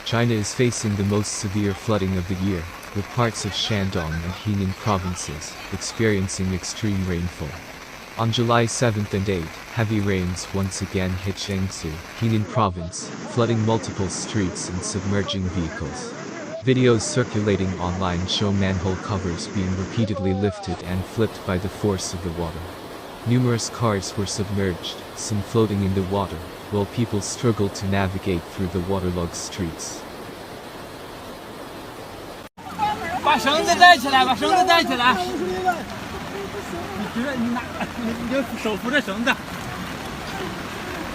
China is facing the most severe flooding of the year, with parts of Shandong and Henan provinces experiencing extreme rainfall. On July 7th and 8th, heavy rains once again hit Zhengzhou, Henan Province, flooding multiple streets and submerging vehicles. Videos circulating online show manhole covers being repeatedly lifted and flipped by the force of the water. Numerous cars were submerged, some floating in the water, while people struggled to navigate through the waterlogged streets. 把绳子带起来，把绳子带起来。你就手扶着绳子。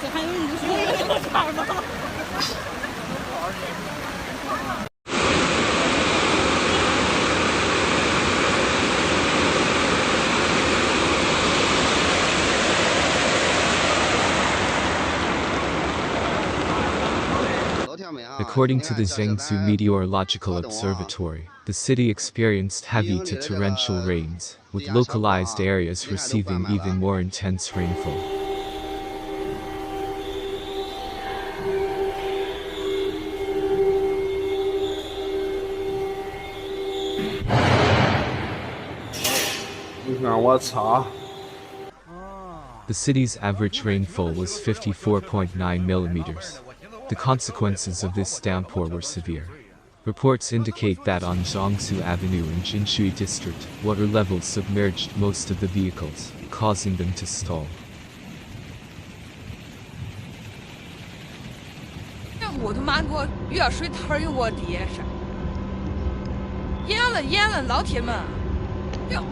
这还有你的手吗？ According to the Zhengzhou Meteorological Observatory, the city experienced heavy to torrential rains, with localized areas receiving even more intense rainfall. The city's average rainfall was 54.9 millimeters. The consequences of this downpour were severe. Reports indicate that on Zhengzhou Avenue in Jinshui District, water levels submerged most of the vehicles, causing them to stall. 我他妈给我越水头有我爹是，淹了，老铁们，哟。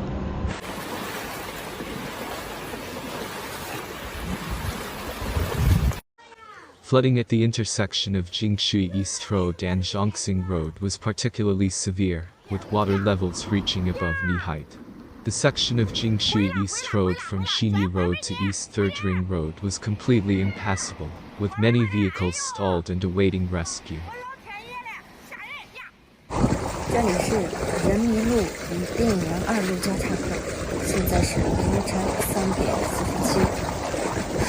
Flooding at the intersection of Jingshui East Road and Zhongxing Road was particularly severe, with water levels reaching above knee-height. The section of Jingshui East Road from Xinyi Road to East Third Ring Road was completely impassable, with many vehicles stalled and awaiting rescue. 这里是人民路与电源2路交叉口，现在是凌晨3点47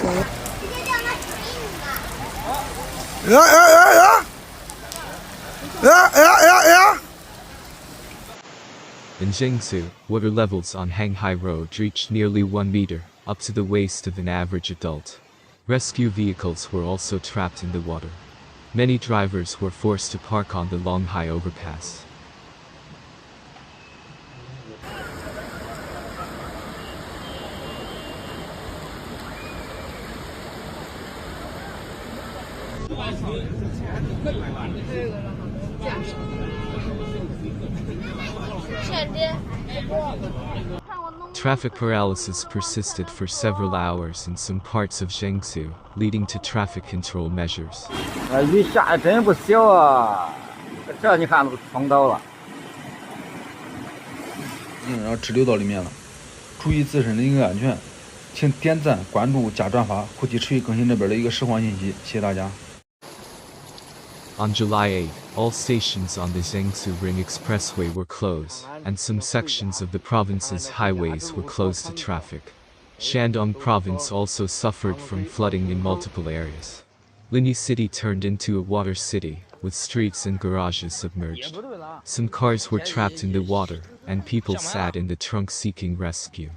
分。 In Zhengzhou, water levels on Hanghai Road reached nearly 1 meter, up to the waist of an average adult. Rescue vehicles were also trapped in the water. Many drivers were forced to park on the Longhai overpass. Traffic paralysis persisted for several hours in some parts of Zhengzhou, leading to traffic control measures. 雨下的真不小啊！这你看都冲到了。然后直流到里面了，注意自身的一个安全，请点赞、关注、加转发，后期持续更新这边的一个实况信息，谢谢大家。 On July 8, all stations on the Zhengzhou Ring Expressway were closed, and some sections of the province's highways were closed to traffic. Shandong Province also suffered from flooding in multiple areas. Linyi City turned into a water city, with streets and garages submerged. Some cars were trapped in the water, and people sat in the trunk seeking rescue.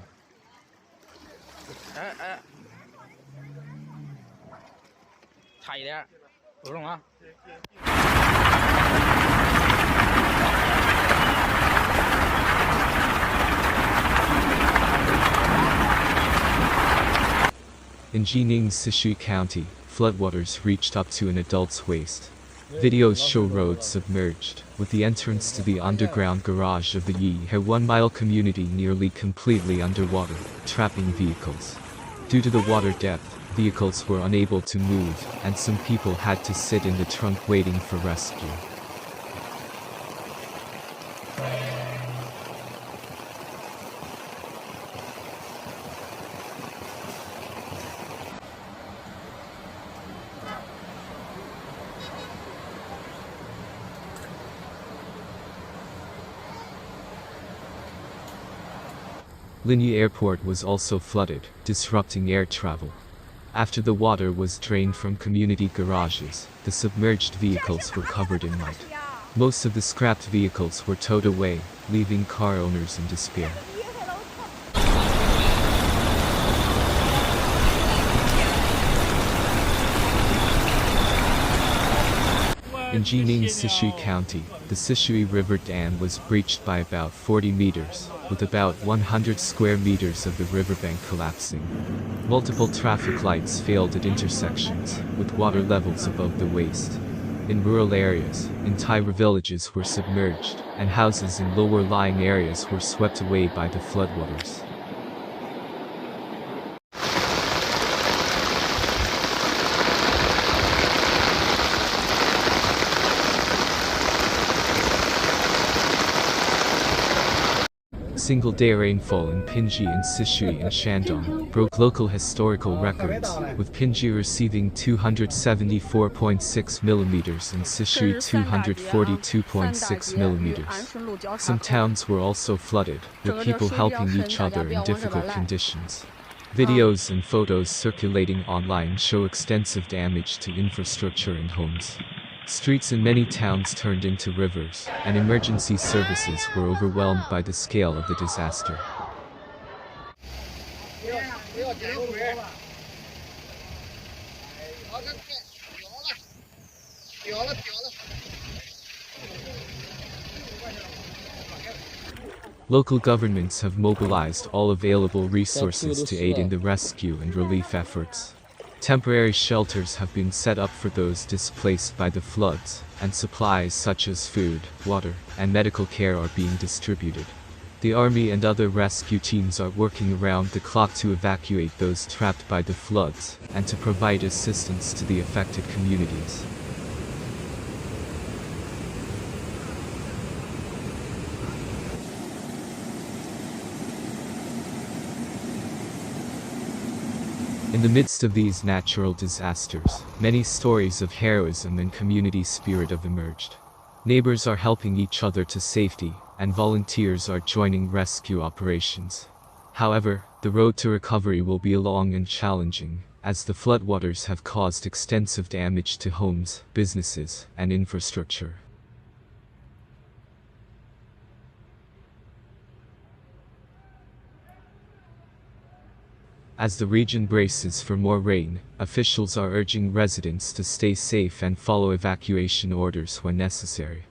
In Jining's Sishui County, floodwaters reached up to an adult's waist. Videos show roads submerged, with the entrance to the underground garage of the Yihe 1-mile community nearly completely underwater, trapping vehicles. Due to the water depth, vehicles were unable to move, and some people had to sit in the trunk waiting for rescue. Linyi Airport was also flooded, disrupting air travel. After the water was drained from community garages, the submerged vehicles were covered in mud. Most of the scrapped vehicles were towed away, leaving car owners in despair. In Jining's Sishui County, the Sishui River Dam was breached by about 40 meters, with about 100 square meters of the riverbank collapsing. Multiple traffic lights failed at intersections, with water levels above the waist. In rural areas, entire villages were submerged, and houses in lower-lying areas were swept away by the floodwaters. Single-day rainfall in Pinji and Sishui and Shandong broke local historical records, with Pinji receiving 274.6 millimeters and Sishui 242.6 millimeters. Some towns were also flooded, with people helping each other in difficult conditions. Videos and photos circulating online show extensive damage to infrastructure and homes. Streets in many towns turned into rivers, and emergency services were overwhelmed by the scale of the disaster. Local governments have mobilized all available resources to aid in the rescue and relief efforts. Temporary shelters have been set up for those displaced by the floods, and supplies such as food, water, and medical care are being distributed. The army and other rescue teams are working around the clock to evacuate those trapped by the floods, and to provide assistance to the affected communities. In the midst of these natural disasters, many stories of heroism and community spirit have emerged. Neighbors are helping each other to safety, and volunteers are joining rescue operations. However, the road to recovery will be long and challenging, as the floodwaters have caused extensive damage to homes, businesses, and infrastructure. As the region braces for more rain, officials are urging residents to stay safe and follow evacuation orders when necessary.